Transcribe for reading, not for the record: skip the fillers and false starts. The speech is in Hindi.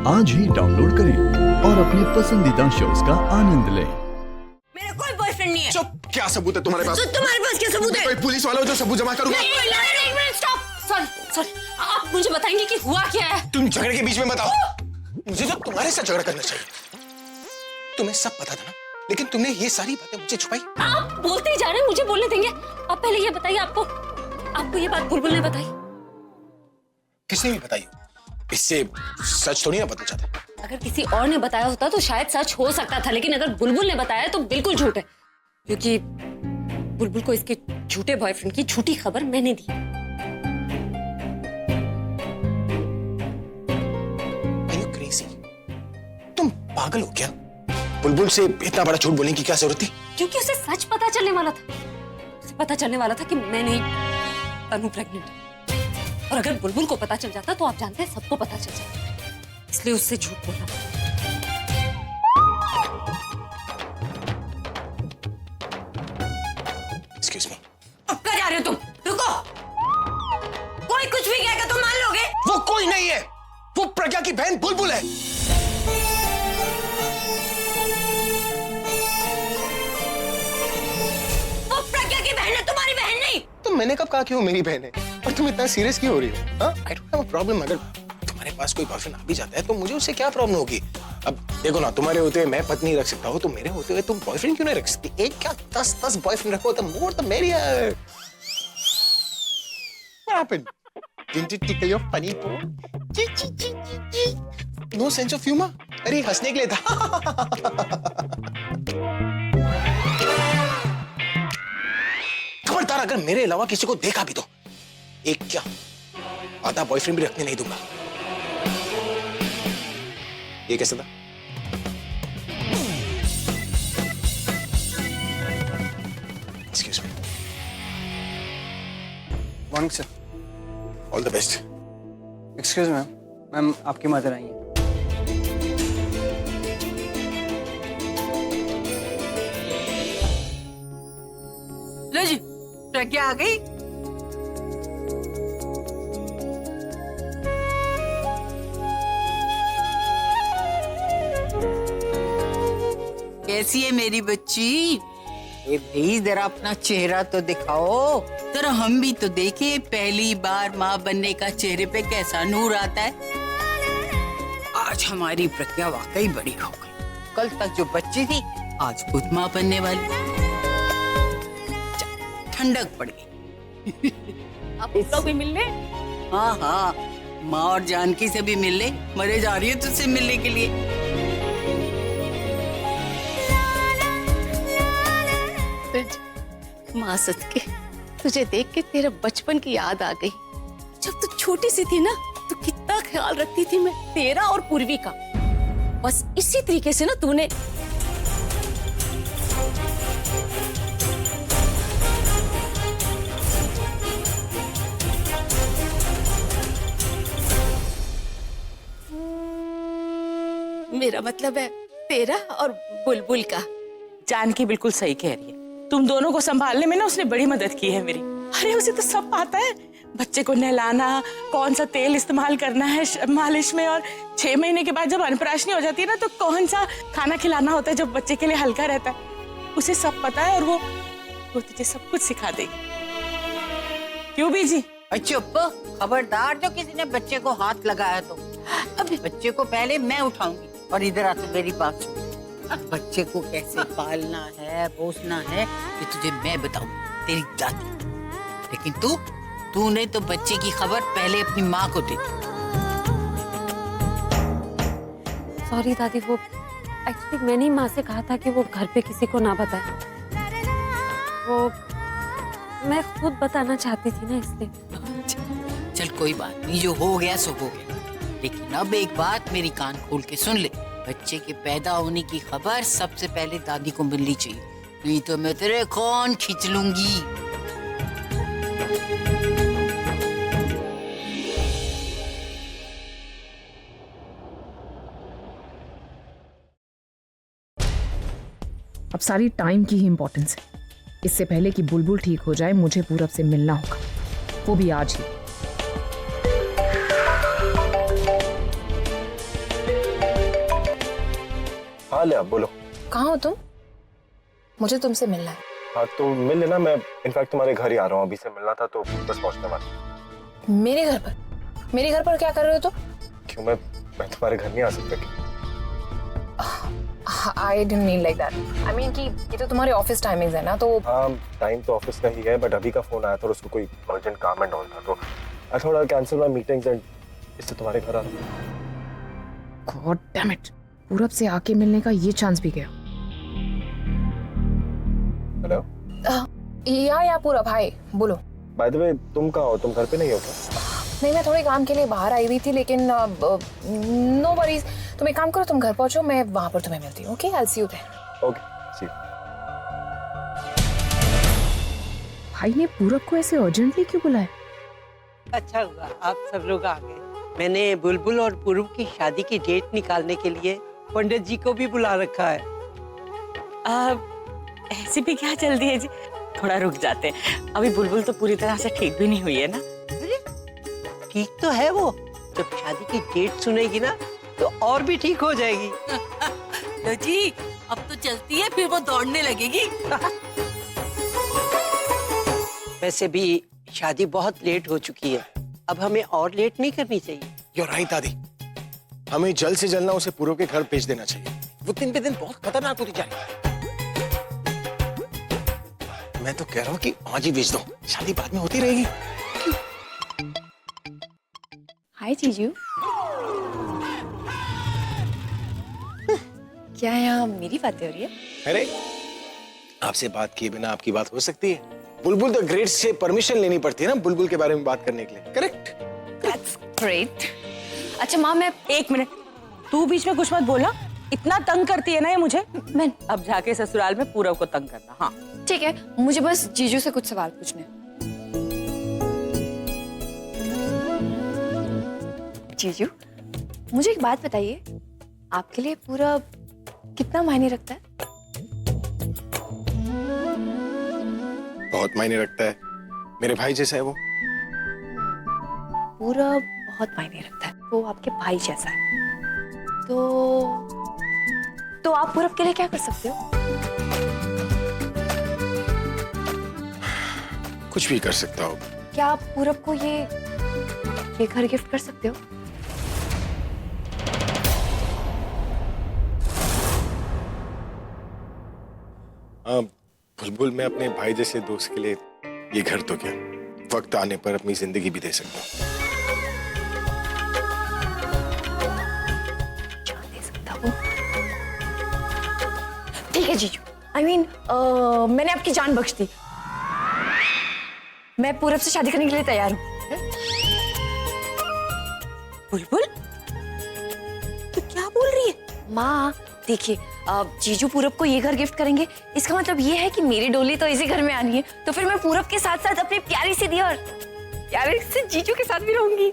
आज ही डाउनलोड करें और अपने पसंदीदा शोज का आनंद लें। मेरा कोई बॉयफ्रेंड नहीं है। चुप। क्या सबूत है तुम्हारे पास? तो तुम्हारे पास क्या सबूत है? कोई पुलिस वाला हो जो सबूत जमा करूंगा। एक मिनट स्टॉप। सॉरी आप मुझे बताएंगे कि हुआ क्या है? तुम झगड़े के बीच में बताओ। मुझे तो तुम्हारे साथ झगड़ा करना चाहिए। तुम्हें सब पता था ना, लेकिन तुमने ये सारी बातें मुझे छुपाई। आप बोलते ही जा रहे हैं, मुझे बोलने देंगे? आप पहले ये बताइए, आपको ये बात बुलबुल ने बताई? किसने भी बताई? इससे सच थोड़ी ना पता चलता। अगर किसी और ने बताया होता तो शायद सच हो सकता था, लेकिन अगर बुलबुल ने बताया तो बिल्कुल झूठ है, क्योंकि बुलबुल को इसके झूठे बॉयफ्रेंड की झूठी खबर मैंने दी। तुम पागल हो क्या? बुलबुल से इतना बड़ा झूठ बोलने की क्या जरूरत थी? क्योंकि उसे सच पता चलने वाला था। उसे पता चलने वाला था कि मैं नहीं, तनु प्रेग्नेंट है। और अगर बुलबुल को पता चल जाता तो आप जानते हैं सबको पता चल जाता, इसलिए उससे झूठ बोला। Excuse me. अब क्या जा रहे हो तुम? रुको। कोई कुछ भी कहेगा तो मान लोगे? वो कोई नहीं है, वो प्रज्ञा की बहन बुलबुल है। वो प्रज्ञा की बहन है, तुम्हारी बहन नहीं। तो मैंने कब कहा कि वो मेरी बहन है? और तुम इतना सीरियस क्यों हो रही हो? हाँ, I don't have a problem। अगर तुम्हारे पास कोई बॉयफ्रेंड आ भी जाता है तो मुझे उससे क्या प्रॉब्लम होगी? अब देखो ना, तुम्हारे होते हुए मैं पत्नी रख सकता हूँ, तो मेरे होते हुए तुम बॉयफ्रेंड क्यों नहीं रख सकती? एक क्या 10 बॉयफ्रेंड रखो, तो more the merrier. What happened? Didn't it tickle your funny bone? No sense of humor? अरे हंसने के लिए था। खबरदार, अगर मेरे अलावा किसी को देखा भी तो एक क्या आधा बॉयफ्रेंड भी रखने नहीं दूंगा। ये कैसे था? Excuse me. Morning sir. All the best. Excuse ma'am आपकी मदर आई है। लो जी, प्रज्ञा आ गई। कैसी है मेरी बच्ची? ए भाई जरा अपना चेहरा तो दिखाओ। जरा हम भी तो देखे, पहली बार माँ बनने का चेहरे पे कैसा नूर आता है। आज हमारी प्रज्ञा वाकई बड़ी हो गई। कल तक जो बच्ची थी आज खुद माँ बनने वाली। ठंडक पड़ गई। आप लोग भी मिलने? हाँ हाँ, माँ और जानकी से भी मिल ले। मरे जा रही है तुझसे मिलने के लिए। माँ सदके, तुझे देख के तेरे बचपन की याद आ गई। जब तू छोटी सी थी ना, तो कितना ख्याल रखती थी मैं तेरा और पूर्वी का। बस इसी तरीके से ना तूने मेरा मतलब है तेरा और बुलबुल का। जानकी बिल्कुल सही कह रही है। तुम दोनों को संभालने में ना उसने बड़ी मदद की है मेरी। अरे उसे तो सब आता है, बच्चे को नहलाना, कौन सा तेल इस्तेमाल करना है मालिश में, और 6 महीने के बाद जब अनप्राशनी हो जाती है ना तो कौन सा खाना खिलाना होता है जो बच्चे के लिए हल्का रहता है। उसे सब पता है और वो तुझे सब कुछ सिखा देगी। क्यों बीजी? चुप, खबरदार जो किसी ने बच्चे को हाथ लगाया तो अभी बच्चे को पहले मैं उठाऊंगी। और इधर आ, तो मेरी बात सुन। बच्चे को कैसे पालना है, पोसना है, ये तुझे मैं बताऊंगी, तेरी दादी। लेकिन तूने तो बच्चे की खबर पहले अपनी माँ को दे दी। सॉरी दादी, वो एक्चुअली मैंने ही माँ से कहा था कि वो घर पे किसी को ना बताए। वो मैं खुद बताना चाहती थी ना, इसलिए। चल कोई बात नहीं, जो हो गया सो हो गया। लेकिन अब एक बात मेरी कान खोल के सुन ले, बच्चे के पैदा होने की खबर सबसे पहले दादी को मिलनी चाहिए, नहीं तो मैं तेरे कान खींच लूंगी। अब सारी टाइम की ही इम्पोर्टेंस है। इससे पहले कि बुलबुल ठीक हो जाए मुझे पूरब से मिलना होगा, वो भी आज ही। हाँ ले, बोलो। कहाँ हो तुम? मुझे तुमसे मिलना है। हाँ तो मिल लेना, मैं इनफैक्ट तुम्हारे घर ही आ रहा हूँ, अभी से मिलना था तो बस पहुँचने वाला। मेरे घर पर? मेरे घर पर क्या कर रहे हो तुम? क्यों, मैं तुम्हारे घर नहीं आ सकता क्या? I didn't mean like that. I mean कि ये तो तुम्हारे ऑफिस टाइमिंग्स है ना, तो हाँ टाइम तो ऑफिस का ही है, बट अभी का फोन आया था और उसको कोई अर्जेंट काम एंड ऑल था, तो I thought I cancel my meetings and इससे तुम्हारे घर आ रहा हूँ। गॉड डैम इट, पूरब से आके मिलने का ये चांस भी गया। हेलो या पूरा भाई बोलो। बाय द वे तुम कहाँ हो, तुम घर पे नहीं हो क्या? नहीं, मैं थोड़े काम के लिए बाहर आई हुई थी, लेकिन नो वरीज, तुम एक काम करो, तुम घर पहुंचो, मैं वहां पर तुम्हें मिलती हूँ। Okay, I will see you there. Okay see you. भाई ने पूरब को ऐसे अर्जेंटली क्यों बुलाया? अच्छा हुआ आप सब लोग आ गए। मैंने बुलबुल और पूर्व की शादी की डेट निकालने के लिए पंडित जी को भी बुला रखा है। ऐसी भी क्या जल्दी है जी, थोड़ा रुक जाते हैं, अभी बुलबुल तो पूरी तरह से ठीक भी नहीं हुई है ना। अरे ठीक तो है वो, जब शादी की डेट सुनेगी ना तो और भी ठीक हो जाएगी। लो जी, अब तो चलती है, फिर वो दौड़ने लगेगी। वैसे भी शादी बहुत लेट हो चुकी है, अब हमें और लेट नहीं करनी चाहिए। You're right, दादी, हमें जल्द से जल्द ना उसे पूर्व के घर भेज देना चाहिए। वो दिन पे दिन बहुत खतरनाक होती जा रही है। मैं तो कह रहा हूँ कि आज ही भेज दो, शादी बाद में होती रहेगी। हाय जीजू। क्या यहाँ मेरी बातें हो रही है? अरे आपसे बात किए बिना आपकी बात हो सकती है? बुलबुल द ग्रेट से परमिशन लेनी पड़ती है ना बुलबुल के बारे में बात करने के लिए, करेक्ट? That's great. अच्छा माँ, मैं एक मिनट, तू बीच में कुछ मत बोला, इतना तंग करती है ना ये मुझे। मैं अब जाके ससुराल में पूरब को तंग करना। हाँ ठीक है, मुझे बस जीजू से कुछ सवाल पूछने हैं। जीजू, मुझे एक बात बताइए, आपके लिए पूरा कितना मायने रखता है? बहुत मायने रखता है, मेरे भाई जैसा है वो। पूरा बहुत मायने रखता है, वो आपके भाई जैसा है। तो आप पूरब के लिए क्या कर सकते हो? कुछ भी कर सकता हो। क्या आप पूरब को ये घर गिफ्ट कर सकते हो? बुलबुल, मैं अपने भाई जैसे दोस्त के लिए ये घर तो क्या, वक्त आने पर अपनी जिंदगी भी दे सकता हूँ। दे सकता हूँ? ठीक है जीजू, I mean, मैंने आपकी जान बख्श दी, मैं पूरब से शादी करने के लिए तैयार हूँ। बुलबुल, तू क्या बोल रही है? माँ देखिए, जीजू पूरब को ये घर गिफ्ट करेंगे, इसका मतलब ये है कि मेरी डोली तो इसी घर में आनी है, तो फिर मैं पूरब के साथ साथ अपनी प्यारी सी दी और प्यारे से जीजू के साथ भी रहूंगी।